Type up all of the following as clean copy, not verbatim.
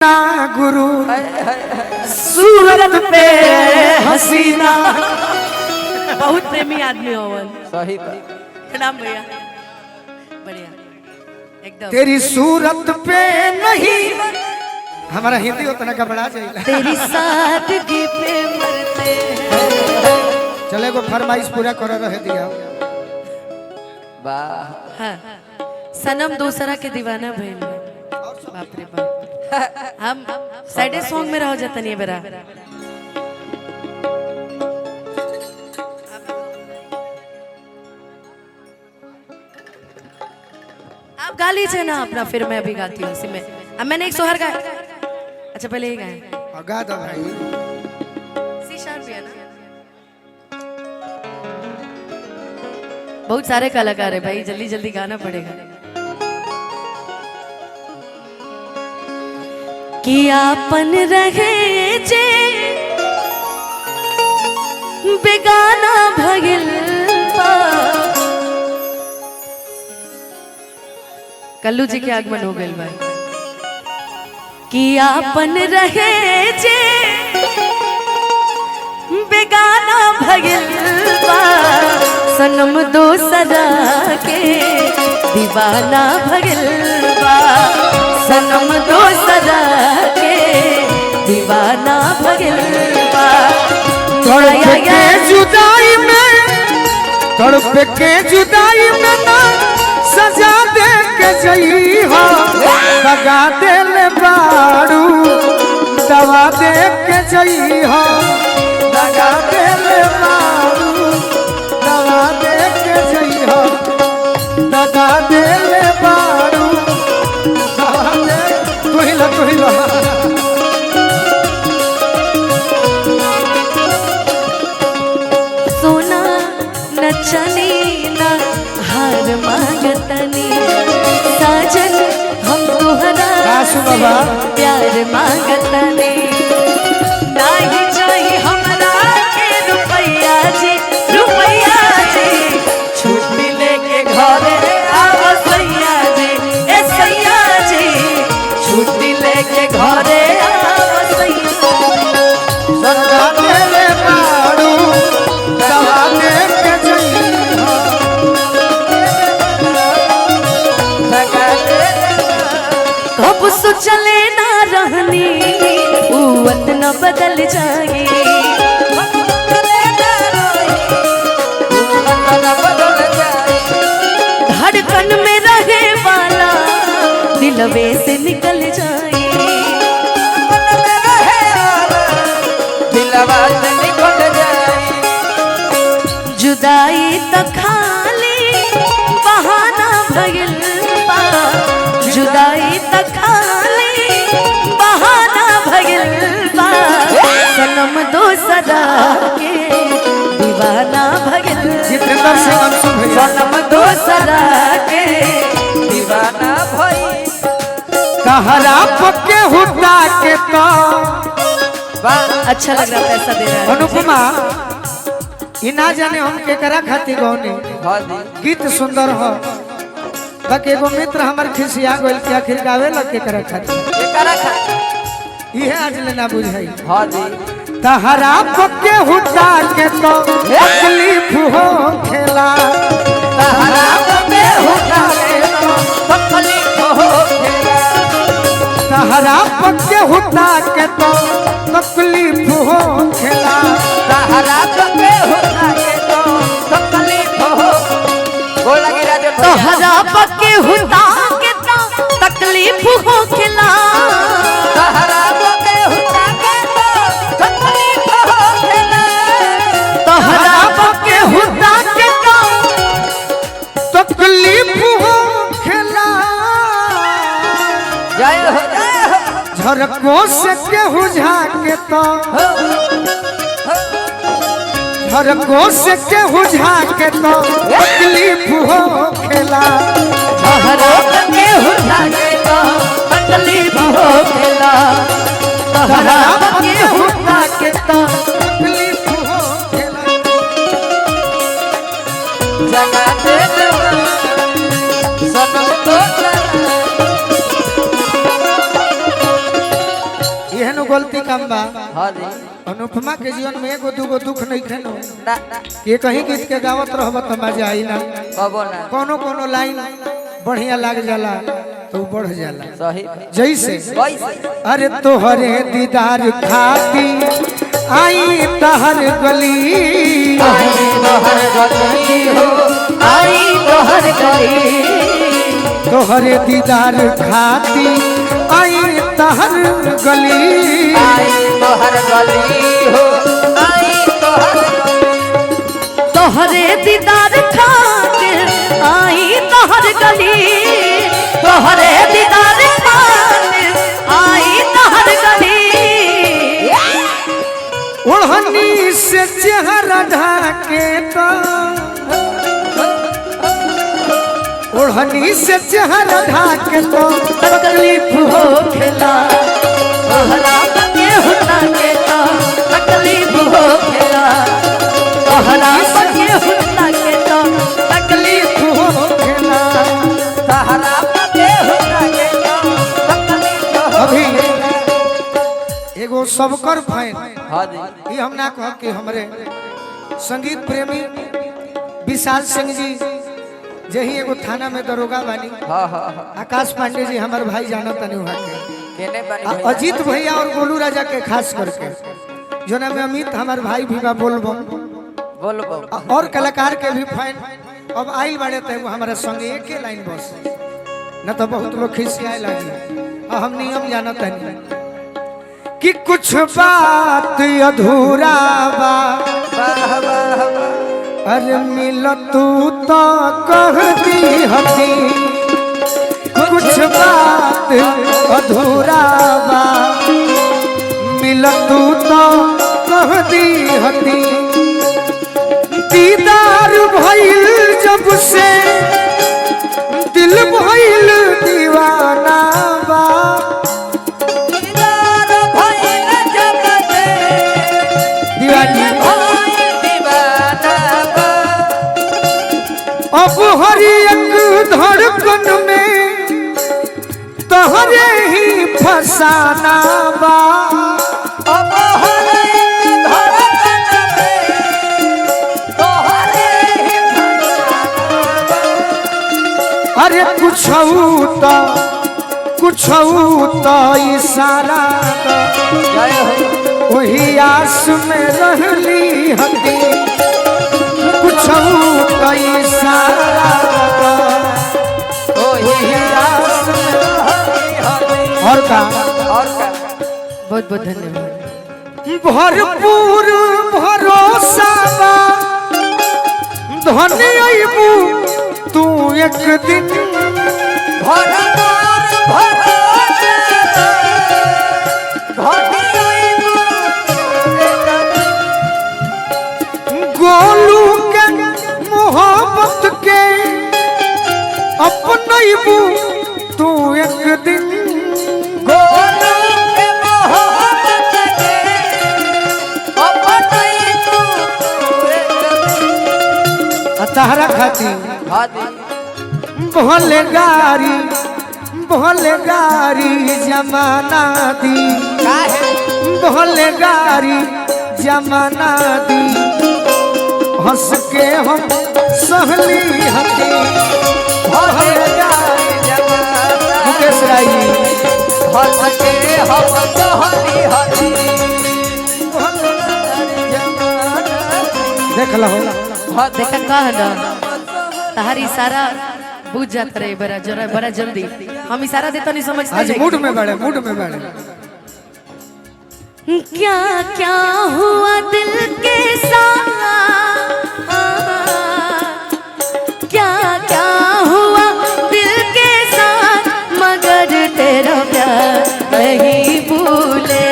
ना गुरु सूरत पे हसीना। बहुत प्रेमी आदमी हो सही प्रणाम भैया, बढ़िया एकदम। तेरी सूरत पे नहीं, हमारा हिंदी उतना घबरा जाएगा। तेरी सादगी पे मरते हैं। चले को फरमाइश पूरा कर रहे दिया। वाह हाँ। सनम दूसरा के दीवाना भइल। बाप रे बाप, हम सैडे सॉन्ग में रह जाता नहीं बेरा। आप गा लीजिए ना अपना, फिर मैं भी गाती हूँ इसी में। अब मैंने एक सोहर गाया, अच्छा पहले ही गाया। गा दो भाई। सी शार्प भी है ना। बहुत सारे कलाकार है भाई, जल्दी जल्दी गाना पड़ेगा। कि आपन रहे जे बेगाना भगिल बा। कल्लू जी के आगमन हो गइल बा। कि आपन रहे जे बेगाना भगिल बा। सनम दोसरा के दीवाना भगिल बा। सनम दोसरा के दीवाना भगिल बा। तड़प के जुदाई में, तड़प के जुदाई में ना सजा दे के जई हो। दगा दे ले बाड़ू, दवा दे के जई हो। दगा दे ले बाड़ू, दवा दे के जई हो। दगा दे ले बाड़ू, दवा दे। तू ही ला सोना नचनी ना हार मांगतनी। साजन हम तोहरा बाबा प्यार मांगतनी। नाही चाहिए हमरा के रुपैया जी, रुपैया जी। छुट्टी लेके घरे आव सैया जी, ए सैया जी। छुट्टी लेके घरे आव सैया। दगा दे ले बाड़ू, दवा दे के जई हो। दगा दे कब सोचले ना रहनी उवत न बदल जाए। धड़कन में रहे वाला दिलवे से निकल जाए। जुदाई तो खाली बहाना भगिल बा। जुदाई तो खाली बहाना भगिल बा। सनम दोसरा के दीवाना भगिल जितेंद्र से अंशु भैया। सनम दोसरा के दीवाना भइल। कहरा पक्के हुटा के तो अच्छा लग रहा, पैसा दे रहा है। अनुपमा ई ना जाने हम केकरा खातिर गौनी। गीत सुंदर हो, बाकी एगो मित्र हमर खिसिया गइल कि आखिर गावे लग केकरा खातिर। इहे आज ले ना बुझाई। कहरा पक्के हुटा के तो तकलीफ हो खेला। कहरा पक्के हुटा के तो तकलीफ हो खेला। कहरा पक्के हुटा के तो तकलीफ हो खेला। कहरा पक्के हुटा के तो तकलीफ हो। तोहरा पक्के हुता के तो तकलीफ हो खिला। कहरा पक्के हुटा के तो तकलीफ हो खेला। तोहरा पक्के हुता के तो तकलीफ हो खेला। झरको से केहू झाके तो, झरको से केहू झाके तो तकलीफ हो खेला। तोहरा पक्के हुता के तो तकलीफ हो खिला। तोहरा पक्के हुता के तो तकलीफ हो खेला। जगा दे सनम दोसरा यह नु गलती काम बा। हाँ जी अनुपमा के जीवन में एगो दूगो दुख नहीं खेनो ना ये कहीं गीत के गावत रहब तो मजा आई ना। कबो ना कोनो कोनो लाइन बढ़िया लाग जाला तो बढ़ जाला। सही जैसे कैसे अरे तोहरे दीदार खाती आई तहर गली आई तोहर गली हो आई तोहर गली तोहरे दीदार खाती आई तहर गली आई तोहर गली हो आई तोहरे दीदार खातिर आई तोहर गली तोहरे दीदार खातिर आई तोहर गली ओढ़नी से चेहरा ढाके तो ओढ़नी से चेहरा ढाके तो तकलीफ हो खेला तोहरा के हुना के तो तकलीफ हो खेला तोहरा के हुना के तो तकलीफ हो खेला। तोहरा के हुना के तो तकलीफ हो अभी एगो सबकर फैन हाँ जी ये हम ना कहब कि हमरे संगीत प्रेमी विशाल सिंह जी जही एगो थाना में दरोगा बानी हाँ हाँ हाँ आकाश पांडे जी हमारे भाई जाना तनी वहाँ के केने बनी अजीत भैया और गोलू राजा के खास करके जो नाम अमित हमारे भाई भी बा बोलबो बोलो और कलाकार के भी फैन अब आई बड़े थे वो हमारे संगे एक ही लाइन बस न तो बहुत लोग खिसियाए लगे और हम नियम जानत नहीं कि कुछ बात अधूरा बा वाह वाह वाह अरे मिल तू तो कहती हती कुछ बात अधूरा बा मिल तू तो कहती हती दीदार भइल जब से दिल भइल दीवाना बा दीदार भइल जब से दीवानी भइल दीवाना बा अब हर एक धड़कन में तोहरे ही फसाना बा अब हर एक धड़कन में तोहरे ही फसाना बा अरे कुछ तो इशारा दा, जय हो वही आस में रहली हती कुछ तो इशारा दा, वही आस में और का बहुत बहुत धन्यवाद भरपूर भरोसा बा धनी अइबू तू एक दिन गोलू के मोहब्बत के अपनैबू तू एक दिन तहरा खाती भोले गारी जमाना दी भोले गारी जमाना दी हंस के हम सहली हती भोले गारी मुकेश राय देख लो देखा कह ना तहारी इशारा बुझ जाता रहे बड़ा जल्दी हम इशारा देता नहीं समझते आज मूड में बड़े क्या क्या हुआ दिल के साथ क्या क्या हुआ दिल के साथ मगर तेरा प्यार नहीं भूले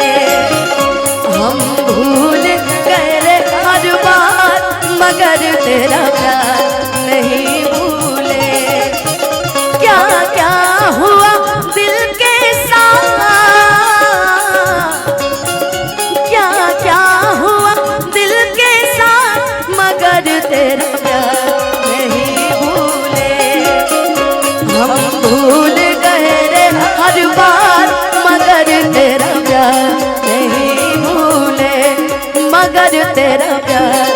हम भूल गए हर बार मगर तेरा प्यार नहीं भूले क्या क्या हुआ दिल के साथ क्या क्या हुआ दिल के साथ मगर तेरा प्यार नहीं भूले हम भूल गए रे हर बार मगर तेरा प्यार तेरा प्यार